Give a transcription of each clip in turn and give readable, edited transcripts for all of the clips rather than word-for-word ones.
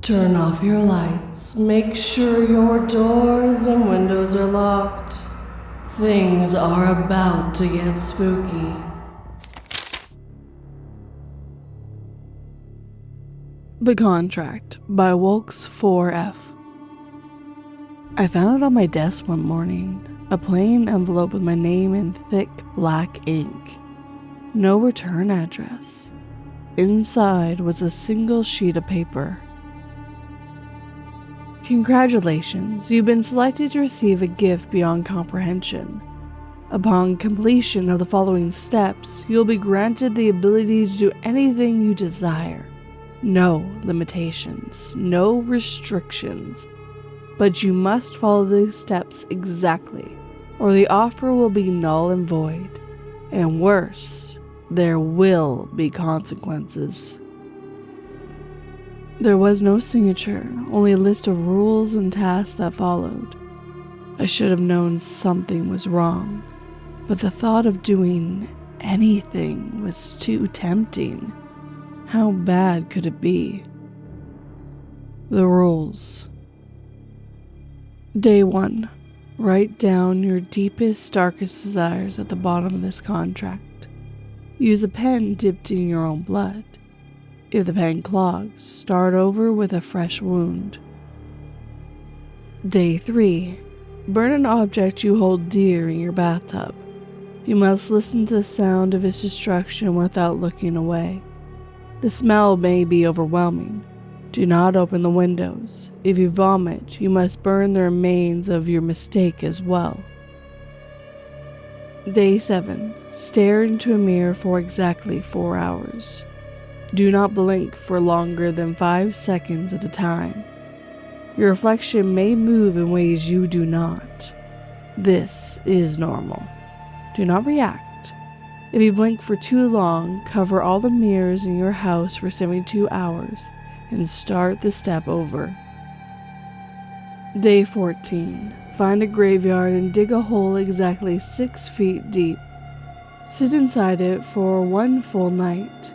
Turn off your lights. Make sure your doors and windows are locked. Things are about to get spooky. The Contract by Wilkes 4F. I found it on my desk one morning, a plain envelope with my name in thick black ink. No return address. Inside was a single sheet of paper. Congratulations, you've been selected to receive a gift beyond comprehension. Upon completion of the following steps, you'll be granted the ability to do anything you desire. No limitations, no restrictions. But you must follow these steps exactly, or the offer will be null and void. And worse, there will be consequences. There was no signature, only a list of rules and tasks that followed. I should have known something was wrong, but the thought of doing anything was too tempting. How bad could it be? The rules. Day 1. Write down your deepest, darkest desires at the bottom of this contract. Use a pen dipped in your own blood. If the pen clogs, start over with a fresh wound. Day 3. Burn an object you hold dear in your bathtub. You must listen to the sound of its destruction without looking away. The smell may be overwhelming. Do not open the windows. If you vomit, you must burn the remains of your mistake as well. Day 7. Stare into a mirror for exactly 4 hours. Do not blink for longer than 5 seconds at a time. Your reflection may move in ways you do not. This is normal. Do not react. If you blink for too long, cover all the mirrors in your house for 72 hours and start the step over. Day 14. Find a graveyard and dig a hole exactly 6 feet deep. Sit inside it for 1 full night.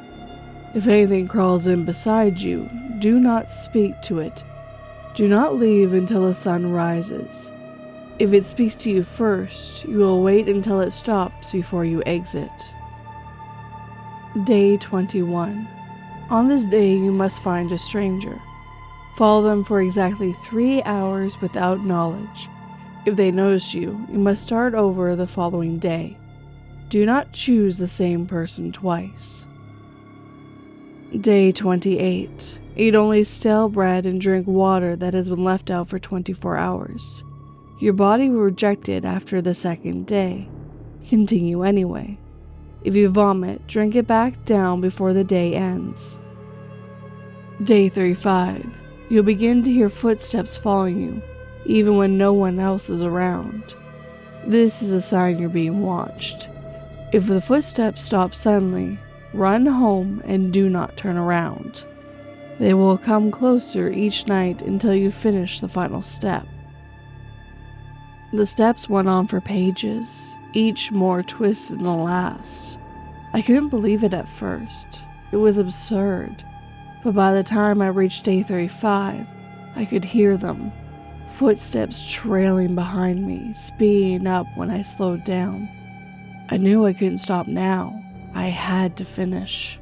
If anything crawls in beside you, do not speak to it. Do not leave until the sun rises. If it speaks to you first, you will wait until it stops before you exit. Day 21. On this day, you must find a stranger. Follow them for exactly 3 hours without knowledge. If they notice you, you must start over the following day. Do not choose the same person twice. Day 28. Eat only stale bread and drink water that has been left out for 24 hours. Your body will reject it after the 2nd day. Continue anyway. If you vomit, drink it back down before the day ends. Day 35. You'll begin to hear footsteps following you, even when no one else is around. This is a sign you're being watched. If the footsteps stop suddenly, run home and do not turn around. They will come closer each night until you finish the final step. The steps went on for pages, each more twisted than the last. I couldn't believe it at first. It was absurd. But by the time I reached day 35, I could hear them. Footsteps trailing behind me, speeding up when I slowed down. I knew I couldn't stop now. I had to finish.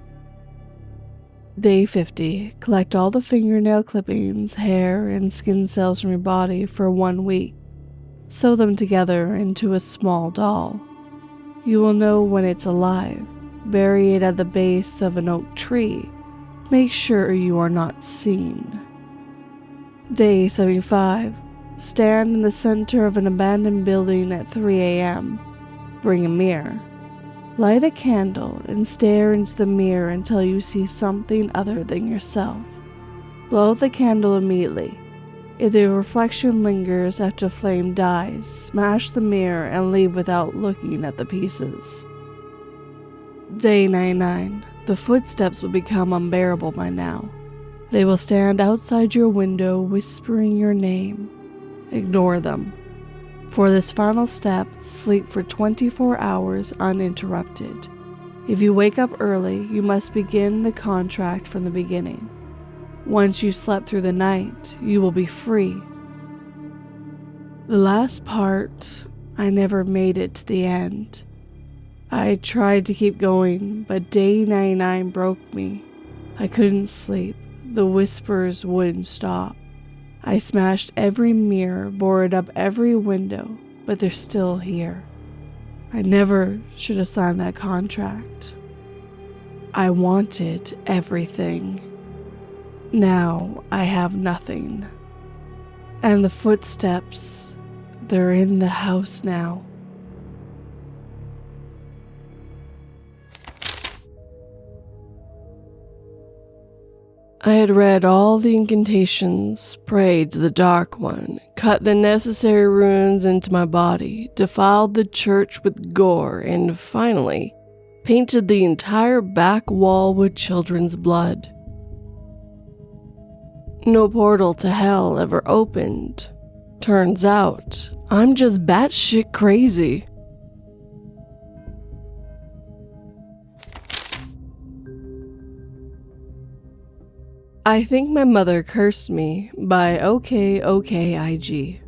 Day 50. Collect all the fingernail clippings, hair, and skin cells from your body for 1 week. Sew them together into a small doll. You will know when it's alive. Bury it at the base of an oak tree. Make sure you are not seen. Day 75. Stand in the center of an abandoned building at 3 a.m. Bring a mirror. Light a candle and stare into the mirror until you see something other than yourself. Blow out the candle immediately. If the reflection lingers after the flame dies, smash the mirror and leave without looking at the pieces. Day 99. The footsteps will become unbearable by now. They will stand outside your window whispering your name. Ignore them. For this final step, sleep for 24 hours uninterrupted. If you wake up early, you must begin the contract from the beginning. Once you slept through the night, you will be free. The last part, I never made it to the end. I tried to keep going, but day 99 broke me. I couldn't sleep. The whispers wouldn't stop. I smashed every mirror, boarded up every window, but they're still here. I never should have signed that contract. I wanted everything. Now I have nothing. And the footsteps, they're in the house now. I had read all the incantations, prayed to the Dark One, cut the necessary runes into my body, defiled the church with gore, and finally painted the entire back wall with children's blood. No portal to hell ever opened. Turns out, I'm just batshit crazy. I think my mother cursed me by okokokig.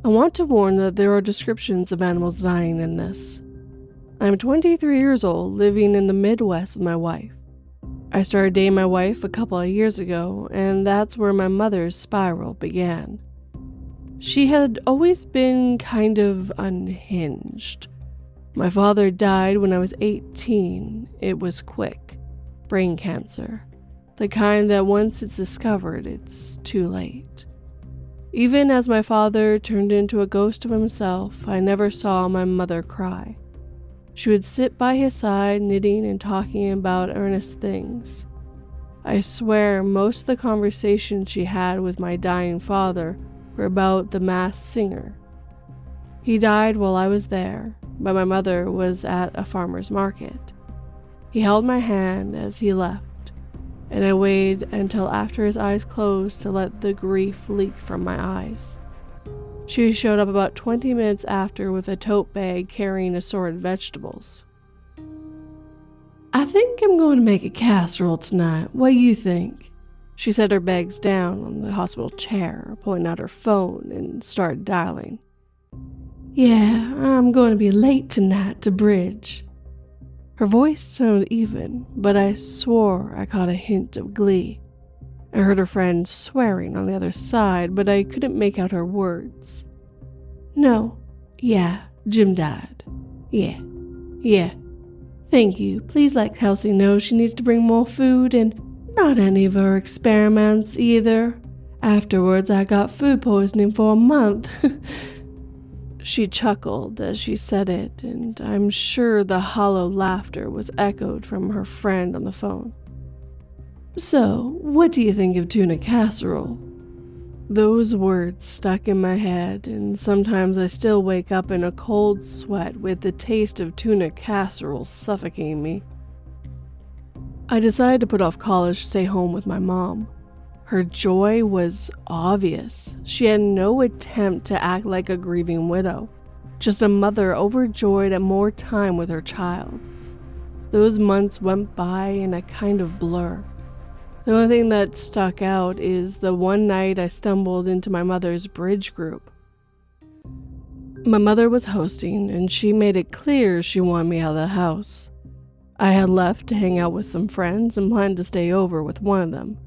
I want to warn that there are descriptions of animals dying in this. I'm 23 years old, living in the Midwest with my wife. I started dating my wife a couple of years ago, and that's where my mother's spiral began. She had always been kind of unhinged. My father died when I was 18. It was quick. Brain cancer. The kind that once it's discovered, it's too late. Even as my father turned into a ghost of himself, I never saw my mother cry. She would sit by his side, knitting and talking about earnest things. I swear most of the conversations she had with my dying father were about the masked singer. He died while I was there, but my mother was at a farmer's market. He held my hand as he left, and I waited until after his eyes closed to let the grief leak from my eyes. She showed up about 20 minutes after with a tote bag carrying assorted vegetables. "I think I'm going to make a casserole tonight. What do you think?" She set her bags down on the hospital chair, pulling out her phone, and started dialing. "Yeah, I'm going to be late tonight to bridge." Her voice sounded even, but I swore I caught a hint of glee. I heard her friend swearing on the other side, but I couldn't make out her words. "No. Yeah, Jim died. Yeah. Thank you. Please let Kelsey know she needs to bring more food and not any of her experiments either. Afterwards, I got food poisoning for a month." She chuckled as she said it, and I'm sure the hollow laughter was echoed from her friend on the phone. "So, what do you think of tuna casserole?" Those words stuck in my head, and sometimes I still wake up in a cold sweat with the taste of tuna casserole suffocating me. I decided to put off college to stay home with my mom. Her joy was obvious. She had no attempt to act like a grieving widow, just a mother overjoyed at more time with her child. Those months went by in a kind of blur. The only thing that stuck out is the one night I stumbled into my mother's bridge group. My mother was hosting, and she made it clear she wanted me out of the house. I had left to hang out with some friends and planned to stay over with one of them.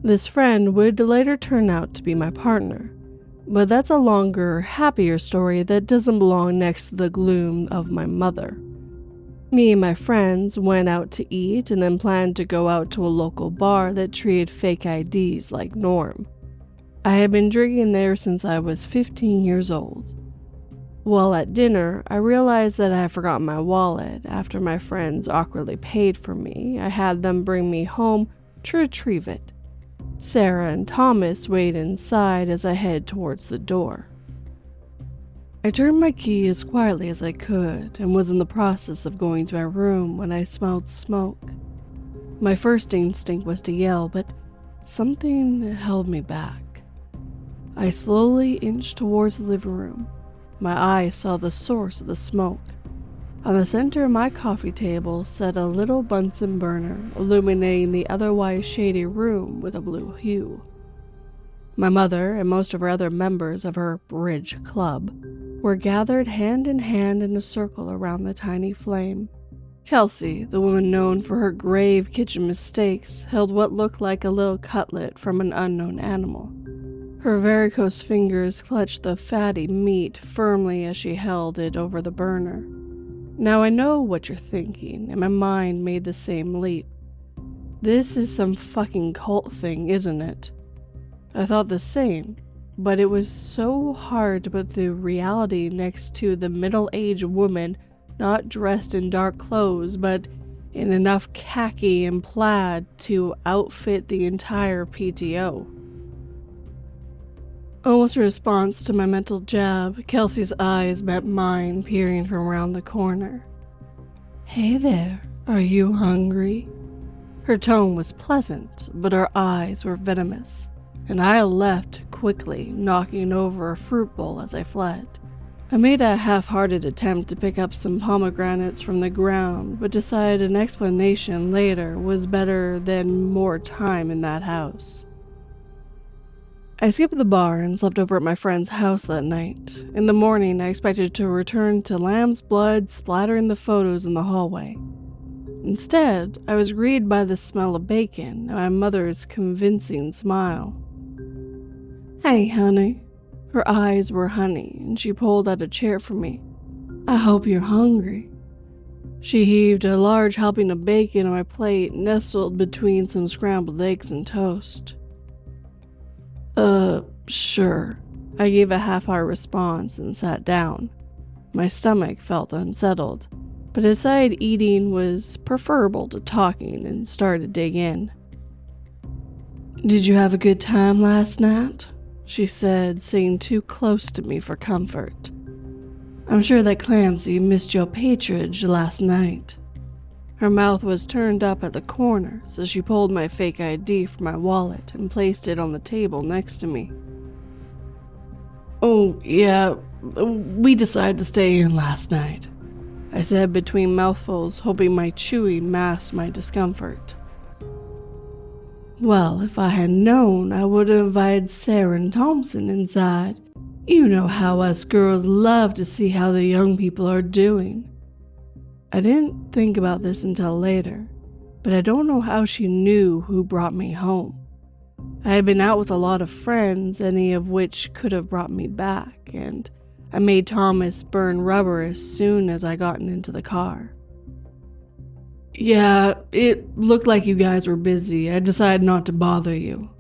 This friend would later turn out to be my partner, but that's a longer, happier story that doesn't belong next to the gloom of my mother. Me and my friends went out to eat and then planned to go out to a local bar that treated fake IDs like norm. I had been drinking there since I was 15 years old. While at dinner, I realized that I had forgotten my wallet. After my friends awkwardly paid for me, I had them bring me home to retrieve it. Sarah and Thomas waited inside as I headed towards the door. I turned my key as quietly as I could and was in the process of going to my room when I smelled smoke. My first instinct was to yell, but something held me back. I slowly inched towards the living room. My eyes saw the source of the smoke. On the center of my coffee table sat a little Bunsen burner, illuminating the otherwise shady room with a blue hue. My mother and most of her other members of her bridge club were gathered hand in hand in a circle around the tiny flame. Kelsey, the woman known for her grave kitchen mistakes, held what looked like a little cutlet from an unknown animal. Her varicose fingers clutched the fatty meat firmly as she held it over the burner. Now I know what you're thinking, and my mind made the same leap. This is some fucking cult thing, isn't it? I thought the same, but it was so hard to put the reality next to the middle-aged woman not dressed in dark clothes, but in enough khaki and plaid to outfit the entire PTO. Almost in response to my mental jab, Kelsey's eyes met mine, peering from around the corner. "Hey there, are you hungry?" Her tone was pleasant, but her eyes were venomous, and I left quickly, knocking over a fruit bowl as I fled. I made a half-hearted attempt to pick up some pomegranates from the ground, but decided an explanation later was better than more time in that house. I skipped the bar and slept over at my friend's house that night. In the morning, I expected to return to lamb's blood splattering the photos in the hallway. Instead, I was greeted by the smell of bacon and my mother's convincing smile. "Hey, honey." Her eyes were honey, and she pulled out a chair for me. "I hope you're hungry." She heaved a large helping of bacon on my plate, nestled between some scrambled eggs and toast. Sure." I gave a half-hearted response and sat down. My stomach felt unsettled, but I decided eating was preferable to talking and started to dig in. "Did you have a good time last night?" she said, sitting too close to me for comfort. "I'm sure that Clancy missed your patronage last night." Her mouth was turned up at the corners as she pulled my fake ID from my wallet and placed it on the table next to me. "Oh, yeah, we decided to stay in last night," I said between mouthfuls, hoping my chewing masked my discomfort. "Well, if I had known, I would have invited Sarah and Thompson inside. You know how us girls love to see how the young people are doing." I didn't think about this until later, but I don't know how she knew who brought me home. I had been out with a lot of friends, any of which could have brought me back, and I made Thomas burn rubber as soon as I got into the car. "Yeah, it looked like you guys were busy. I decided not to bother you."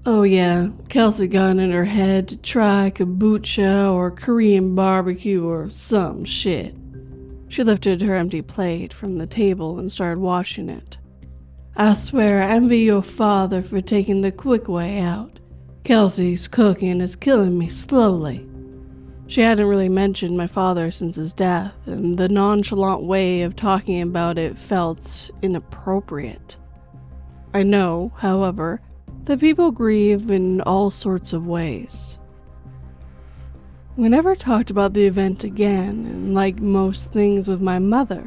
"Oh yeah, Kelsey got in her head to try kombucha or Korean barbecue or some shit." She lifted her empty plate from the table and started washing it. "I swear I envy your father for taking the quick way out. Kelsey's cooking is killing me slowly." She hadn't really mentioned my father since his death, and the nonchalant way of talking about it felt inappropriate. I know, however, that people grieve in all sorts of ways. We never talked about the event again, and like most things with my mother,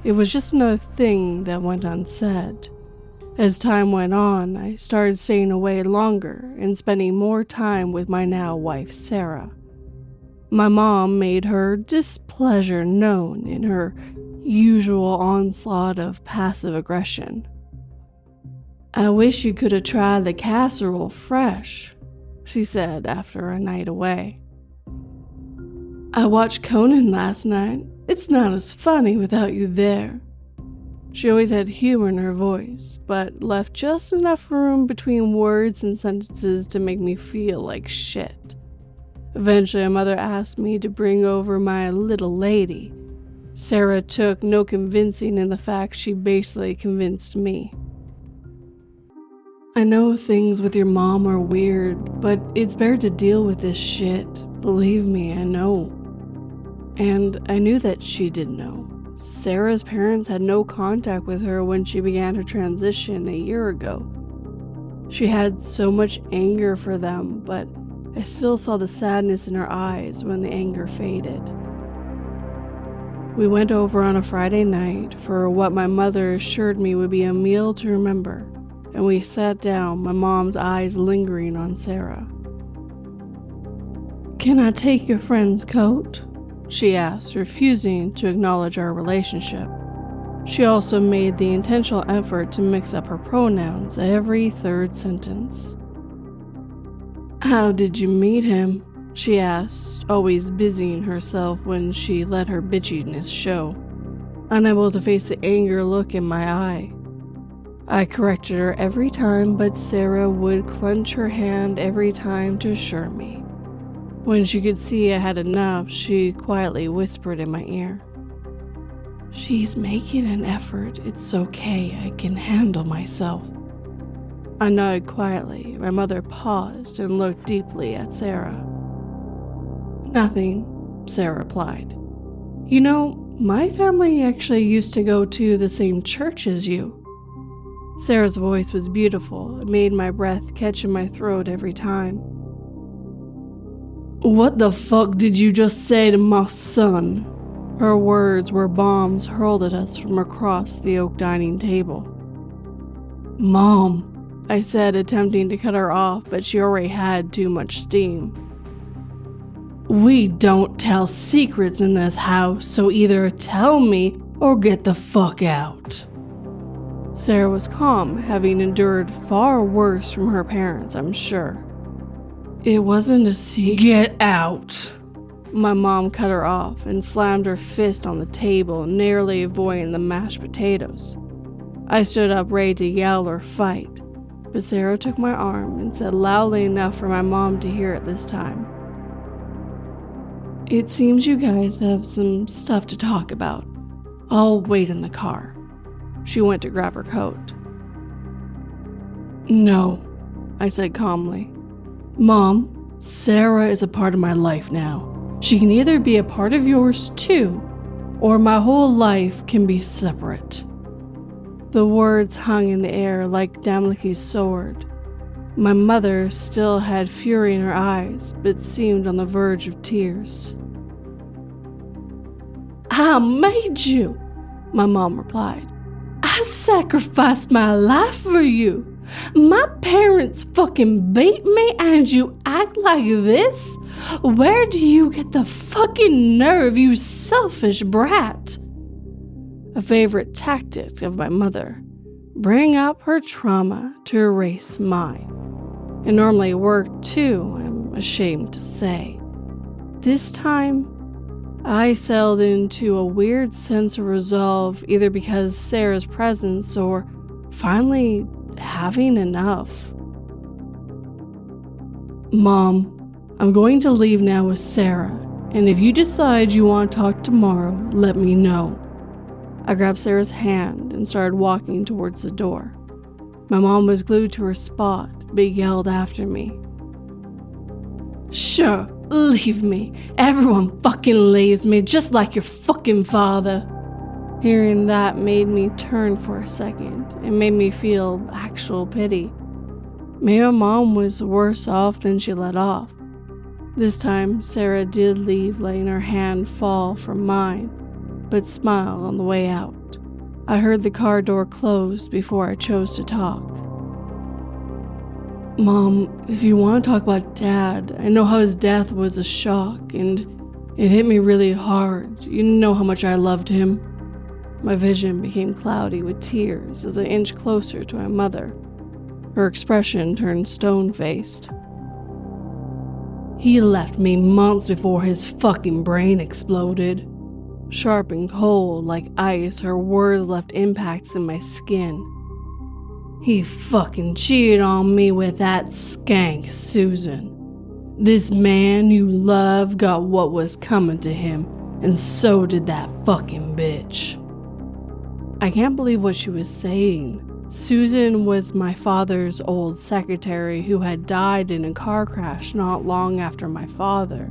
it was just another thing that went unsaid. As time went on, I started staying away longer and spending more time with my now wife, Sarah. My mom made her displeasure known in her usual onslaught of passive aggression. "I wish you could have tried the casserole fresh," she said after a night away. "I watched Conan last night. It's not as funny without you there." She always had humor in her voice, but left just enough room between words and sentences to make me feel like shit. Eventually, my mother asked me to bring over my little lady. Sarah took no convincing in the fact she basically convinced me. "I know things with your mom are weird, but it's better to deal with this shit. Believe me, I know." And I knew that she didn't know. Sarah's parents had no contact with her when she began her transition a year ago. She had so much anger for them, but I still saw the sadness in her eyes when the anger faded. We went over on a Friday night for what my mother assured me would be a meal to remember, and we sat down, my mom's eyes lingering on Sarah. "Can I take your friend's coat?" she asked, refusing to acknowledge our relationship. She also made the intentional effort to mix up her pronouns every third sentence. "How did you meet him?" she asked, always busying herself when she let her bitchiness show, unable to face the anger look in my eye. I corrected her every time, but Sarah would clench her hand every time to assure me. When she could see I had enough, she quietly whispered in my ear, "She's making an effort. It's okay. I can handle myself." I nodded quietly. My mother paused and looked deeply at Sarah. "Nothing," Sarah replied. "You know, my family actually used to go to the same church as you." Sarah's voice was beautiful. It made my breath catch in my throat every time. "What the fuck did you just say to my son?" Her words were bombs hurled at us from across the oak dining table. "Mom," I said, attempting to cut her off, but she already had too much steam. "We don't tell secrets in this house, so either tell me or get the fuck out." Sarah was calm, having endured far worse from her parents, I'm sure. "It wasn't a secret." "Get out!" My mom cut her off and slammed her fist on the table, narrowly avoiding the mashed potatoes. I stood up ready to yell or fight, but Sarah took my arm and said loudly enough for my mom to hear it this time, "It seems you guys have some stuff to talk about. I'll wait in the car." She went to grab her coat. "No," I said calmly. "Mom, Sarah is a part of my life now. She can either be a part of yours too, or my whole life can be separate." The words hung in the air like Damocles' sword. My mother still had fury in her eyes, but seemed on the verge of tears. "I made you," my mom replied. "I sacrificed my life for you. My parents fucking beat me and you act like this? Where do you get the fucking nerve, you selfish brat?" A favorite tactic of my mother. Bring up her trauma to erase mine. It normally worked too, I'm ashamed to say. This time, I settled into a weird sense of resolve, either because Sarah's presence or finally having enough. "Mom, I'm going to leave now with Sarah, and if you decide you want to talk tomorrow, let me know." I grabbed Sarah's hand and started walking towards the door. My mom was glued to her spot, but yelled after me, "Sure, leave me. Everyone fucking leaves me, just like your fucking father." Hearing that made me turn for a second. It made me feel actual pity. Maybe my mom was worse off than she let off. This time, Sarah did leave, letting her hand fall from mine, but smiled on the way out. I heard the car door close before I chose to talk. "Mom, if you want to talk about Dad, I know how his death was a shock, and it hit me really hard. You know how much I loved him." My vision became cloudy with tears as I inched closer to my mother. Her expression turned stone-faced. "He left me months before his fucking brain exploded." Sharp and cold like ice, her words left impacts in my skin. "He fucking cheated on me with that skank, Susan. This man you love got what was coming to him, and so did that fucking bitch." I can't believe what she was saying. Susan was my father's old secretary who had died in a car crash not long after my father.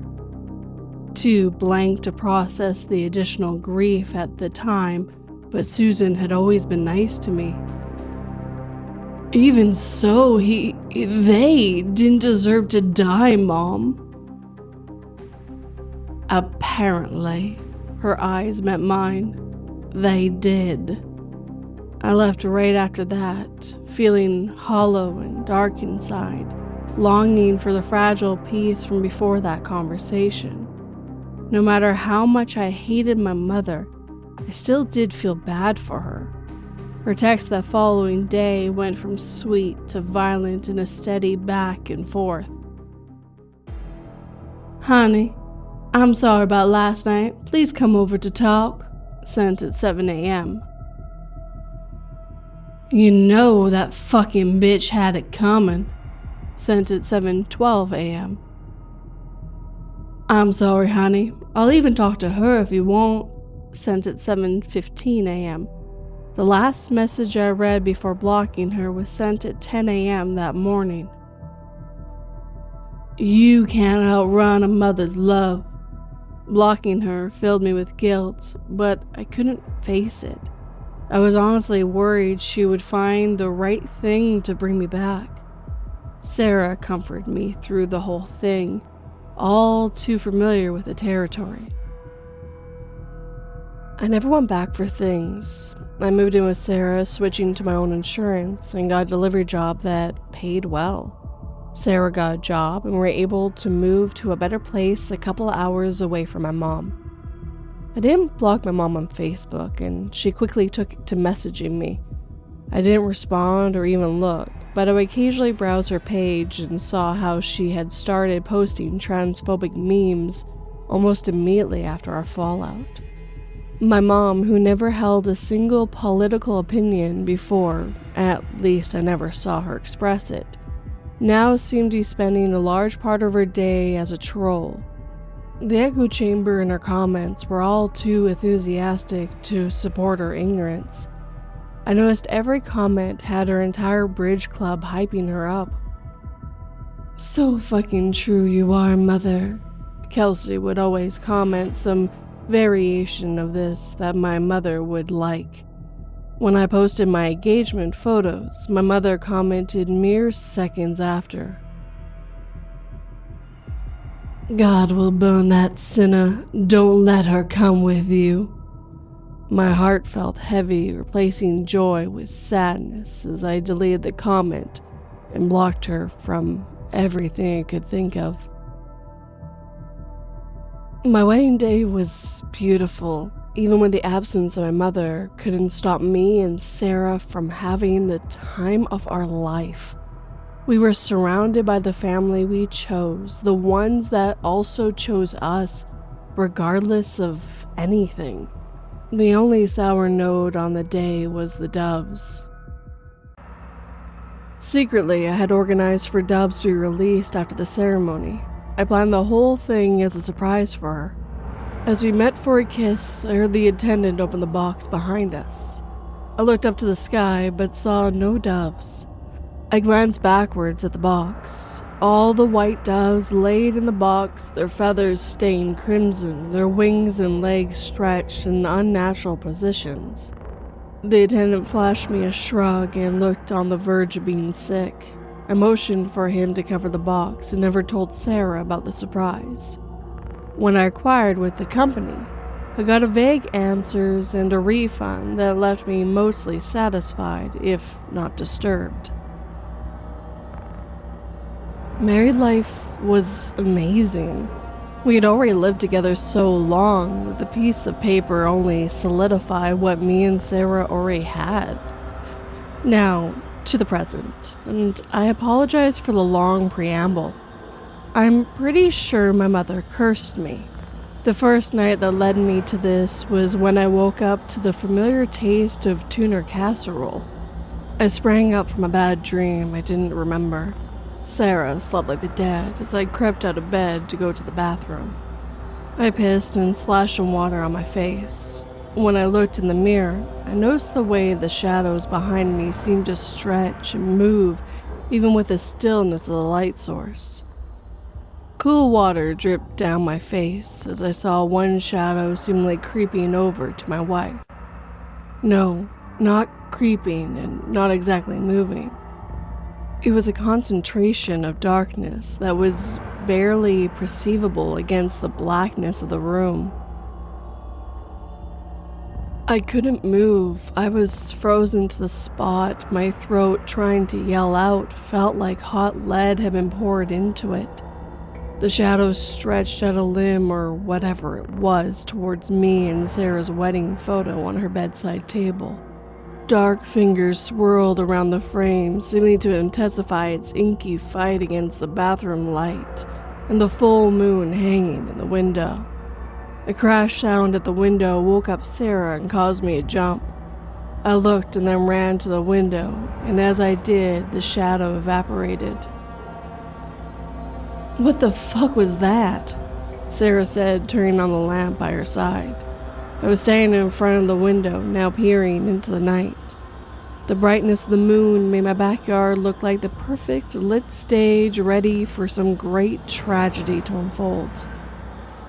Too blank to process the additional grief at the time, but Susan had always been nice to me. "Even so, they didn't deserve to die, Mom." "Apparently," Her eyes met mine. They did. I left right after that, feeling hollow and dark inside, longing for the fragile peace from before that conversation. No matter how much I hated my mother, I still did feel bad for her. Her text that following day went from sweet to violent in a steady back and forth. "Honey, I'm sorry about last night. Please come over to talk," sent at 7 a.m. "You know that fucking bitch had it coming," sent at 7:12 a.m. "I'm sorry, honey. I'll even talk to her if you want," sent at 7:15 a.m. The last message I read before blocking her was sent at 10 a.m. that morning. "You can't outrun a mother's love." Blocking her filled me with guilt, but I couldn't face it. I was honestly worried she would find the right thing to bring me back. Sarah comforted me through the whole thing, all too familiar with the territory. I never went back for things. I moved in with Sarah, switching to my own insurance, and got a delivery job that paid well. Sarah got a job, and we were able to move to a better place a couple of hours away from my mom. I didn't block my mom on Facebook, and she quickly took to messaging me. I didn't respond or even look, but I would occasionally browse her page and saw how she had started posting transphobic memes almost immediately after our fallout. My mom, who never held a single political opinion before, at least I never saw her express it, now seemed to be spending a large part of her day as a troll. The echo chamber and her comments were all too enthusiastic to support her ignorance. I noticed every comment had her entire bridge club hyping her up. "So fucking true you are, mother." Kelsey would always comment some variation of this that my mother would like. When I posted my engagement photos, my mother commented mere seconds after. "God will burn that sinner. Don't let her come with you." My heart felt heavy, replacing joy with sadness as I deleted the comment and blocked her from everything I could think of. My wedding day was beautiful, even when the absence of my mother couldn't stop me and Sarah from having the time of our life. We were surrounded by the family we chose, the ones that also chose us, regardless of anything. The only sour note on the day was the doves. Secretly, I had organized for doves to be released after the ceremony. I planned the whole thing as a surprise for her. As we met for a kiss, I heard the attendant open the box behind us. I looked up to the sky, but saw no doves. I glanced backwards at the box. All the white doves laid in the box, their feathers stained crimson, their wings and legs stretched in unnatural positions. The attendant flashed me a shrug and looked on the verge of being sick. I motioned for him to cover the box and never told Sarah about the surprise. When I acquired with the company, I got a vague answers and a refund that left me mostly satisfied, if not disturbed. Married life was amazing. We had already lived together so long that the piece of paper only solidified what me and Sarah already had. Now, to the present, and I apologize for the long preamble. I'm pretty sure my mother cursed me. The first night that led me to this was when I woke up to the familiar taste of tuna casserole. I sprang up from a bad dream I didn't remember. Sarah slept like the dead as I crept out of bed to go to the bathroom. I pissed and splashed some water on my face. When I looked in the mirror, I noticed the way the shadows behind me seemed to stretch and move, even with the stillness of the light source. Cool water dripped down my face as I saw one shadow seemingly creeping over to my wife. No, not creeping and not exactly moving. It was a concentration of darkness that was barely perceivable against the blackness of the room. I couldn't move. I was frozen to the spot. My throat, trying to yell out, felt like hot lead had been poured into it. The shadow stretched out a limb or whatever it was towards me and Sarah's wedding photo on her bedside table. Dark fingers swirled around the frame, seeming to intensify its inky fight against the bathroom light and the full moon hanging in the window. A crash sound at the window woke up Sarah and caused me to jump. I looked and then ran to the window, and as I did, the shadow evaporated. "What the fuck was that?" Sarah said, turning on the lamp by her side. I was standing in front of the window, now peering into the night. The brightness of the moon made my backyard look like the perfect lit stage ready for some great tragedy to unfold.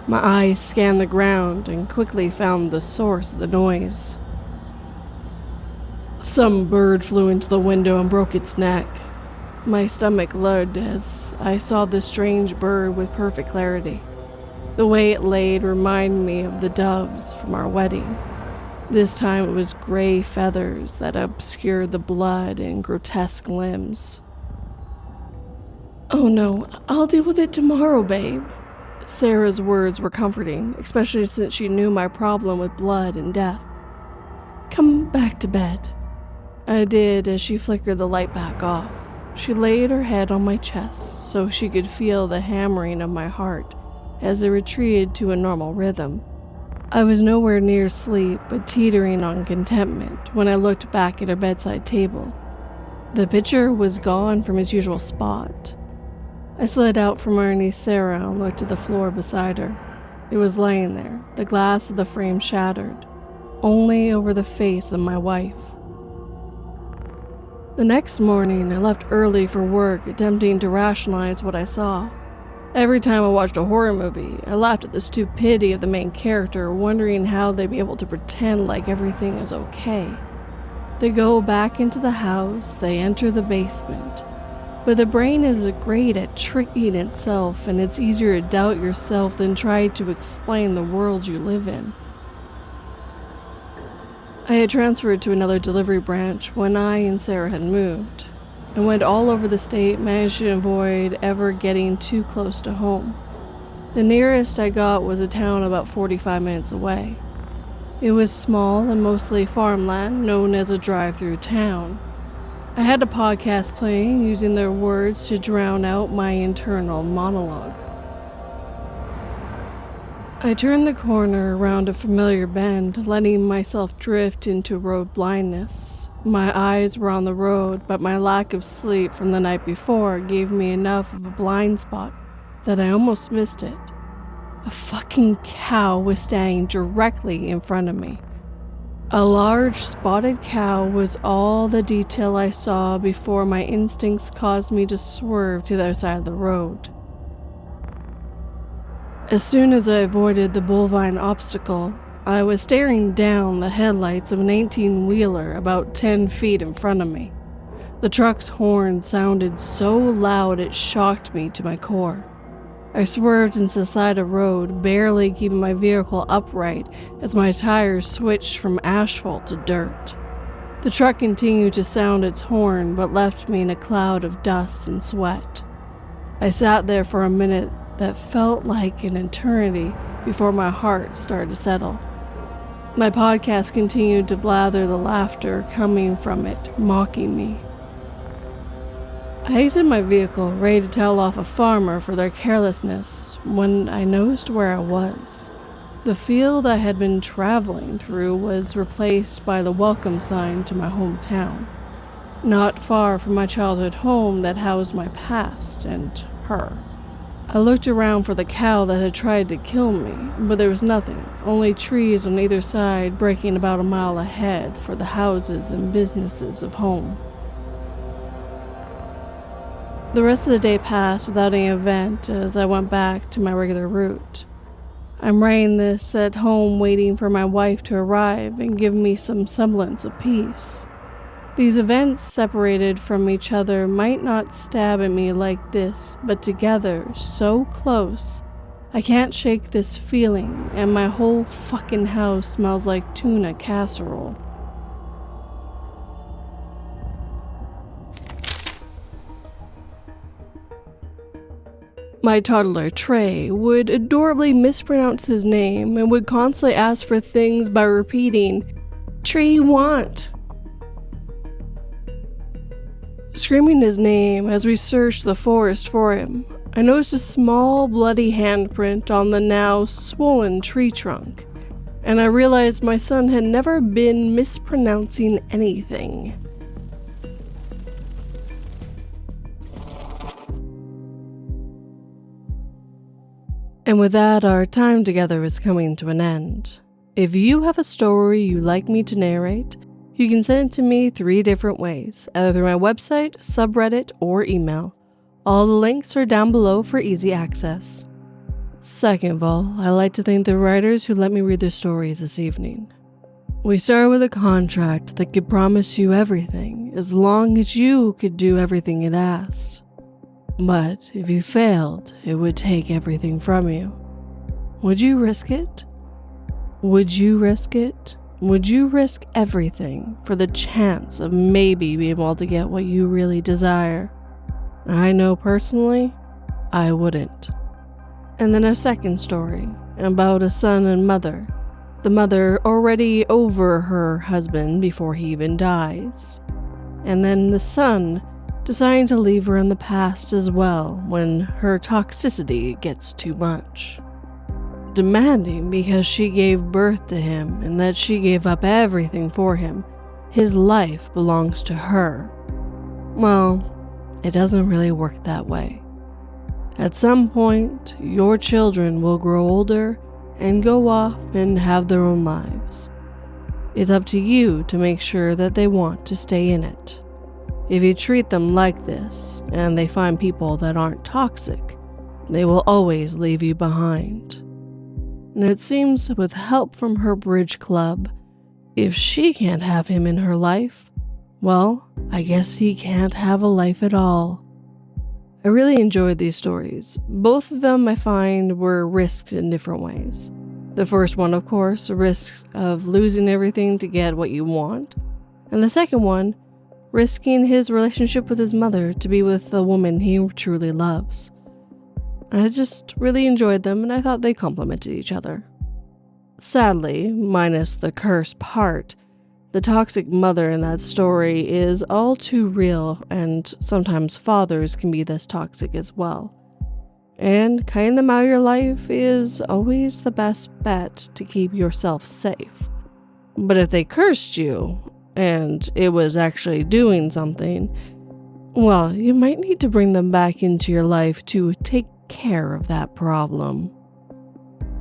My eyes scanned the ground and quickly found the source of the noise. Some bird flew into the window and broke its neck. My stomach lurched as I saw the strange bird with perfect clarity. The way it laid reminded me of the doves from our wedding. This time it was gray feathers that obscured the blood and grotesque limbs. "Oh no, I'll deal with it tomorrow, babe." Sarah's words were comforting, especially since she knew my problem with blood and death. "Come back to bed." I did as she flickered the light back off. She laid her head on my chest so she could feel the hammering of my heart as it retreated to a normal rhythm. I was nowhere near sleep, but teetering on contentment when I looked back at her bedside table. The picture was gone from its usual spot. I slid out from underneath Sarah and looked at the floor beside her. It was laying there, the glass of the frame shattered, only over the face of my wife. The next morning, I left early for work, attempting to rationalize what I saw. Every time I watched a horror movie, I laughed at the stupidity of the main character, wondering how they'd be able to pretend like everything is okay. They go back into the house, they enter the basement. But the brain is great at tricking itself, and it's easier to doubt yourself than try to explain the world you live in. I had transferred to another delivery branch when I and Sarah had moved. I went all over the state, managed to avoid ever getting too close to home. The nearest I got was a town about 45 minutes away. It was small and mostly farmland, known as a drive-through town. I had a podcast playing, using their words to drown out my internal monologue. I turned the corner around a familiar bend, letting myself drift into road blindness. My eyes were on the road, but my lack of sleep from the night before gave me enough of a blind spot that I almost missed it. A fucking cow was standing directly in front of me. A large spotted cow was all the detail I saw before my instincts caused me to swerve to the other side of the road. As soon as I avoided the bovine obstacle, I was staring down the headlights of an 18-wheeler about 10 feet in front of me. The truck's horn sounded so loud it shocked me to my core. I swerved into the side of the road, barely keeping my vehicle upright as my tires switched from asphalt to dirt. The truck continued to sound its horn, but left me in a cloud of dust and sweat. I sat there for a minute that felt like an eternity before my heart started to settle. My podcast continued to blather, the laughter coming from it, mocking me. I exited my vehicle, ready to tell off a farmer for their carelessness, when I noticed where I was. The field I had been traveling through was replaced by the welcome sign to my hometown, not far from my childhood home that housed my past and her. I looked around for the cow that had tried to kill me, but there was nothing, only trees on either side breaking about a mile ahead for the houses and businesses of home. The rest of the day passed without any event as I went back to my regular route. I'm writing this at home, waiting for my wife to arrive and give me some semblance of peace. These events separated from each other might not stab at me like this, but together, so close, I can't shake this feeling, and my whole fucking house smells like tuna casserole. My toddler, Trey, would adorably mispronounce his name and would constantly ask for things by repeating, "Tree want." Screaming his name as we searched the forest for him, I noticed a small bloody handprint on the now swollen tree trunk, and I realized my son had never been mispronouncing anything. And with that, our time together is coming to an end. If you have a story you'd like me to narrate, you can send it to me 3 different ways, either through my website, subreddit, or email. All the links are down below for easy access. Second of all, I'd like to thank the writers who let me read their stories this evening. We started with a contract that could promise you everything as long as you could do everything it asked. But if you failed, it would take everything from you. Would you risk it? Would you risk it? Would you risk everything for the chance of maybe being able to get what you really desire? I know personally, I wouldn't. And then a second story about a son and mother. The mother already over her husband before he even dies. And then the son deciding to leave her in the past as well when her toxicity gets too much. Demanding because she gave birth to him and that she gave up everything for him. His life belongs to her. Well, it doesn't really work that way. At some point, your children will grow older and go off and have their own lives. It's up to you to make sure that they want to stay in it. If you treat them like this, and they find people that aren't toxic, they will always leave you behind. And it seems with help from her bridge club, if she can't have him in her life, well, I guess he can't have a life at all. I really enjoyed these stories. Both of them I find were risks in different ways. The first one, of course, a risk of losing everything to get what you want. And the second one, risking his relationship with his mother to be with a woman he truly loves. I just really enjoyed them, and I thought they complemented each other. Sadly, minus the curse part, the toxic mother in that story is all too real, and sometimes fathers can be this toxic as well. And cutting them out of your life is always the best bet to keep yourself safe. But if they cursed you, and it was actually doing something, well, you might need to bring them back into your life to take care of that problem.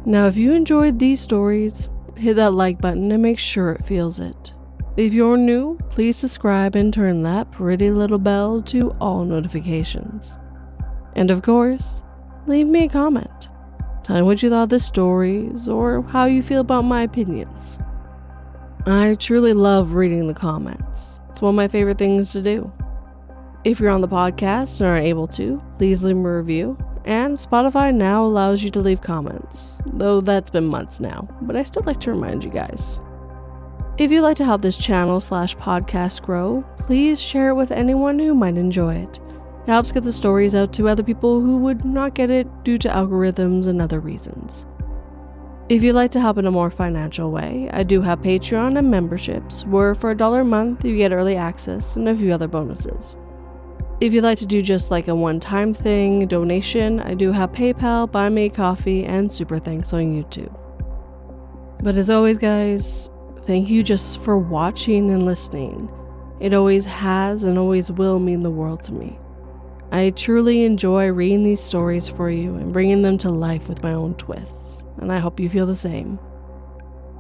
Now, if you enjoyed these stories, hit that like button and make sure it feels it. If you're new, please subscribe and turn that pretty little bell to all notifications. And of course, leave me a comment. Tell me what you thought of the stories or how you feel about my opinions. I truly love reading the comments. It's one of my favorite things to do. If you're on the podcast and aren't able to, please leave me a review. And Spotify now allows you to leave comments, though that's been months now, but I still like to remind you guys. If you'd like to help this channel/podcast grow, please share it with anyone who might enjoy it. It helps get the stories out to other people who would not get it due to algorithms and other reasons. If you'd like to help in a more financial way, I do have Patreon and memberships, where for $1 a month you get early access and a few other bonuses. If you'd like to do just like a one-time thing, donation, I do have PayPal, Buy Me a Coffee, and Super Thanks on YouTube. But as always, guys, thank you just for watching and listening. It always has and always will mean the world to me. I truly enjoy reading these stories for you and bringing them to life with my own twists, and I hope you feel the same.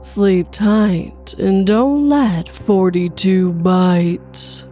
Sleep tight and don't let 42 bite.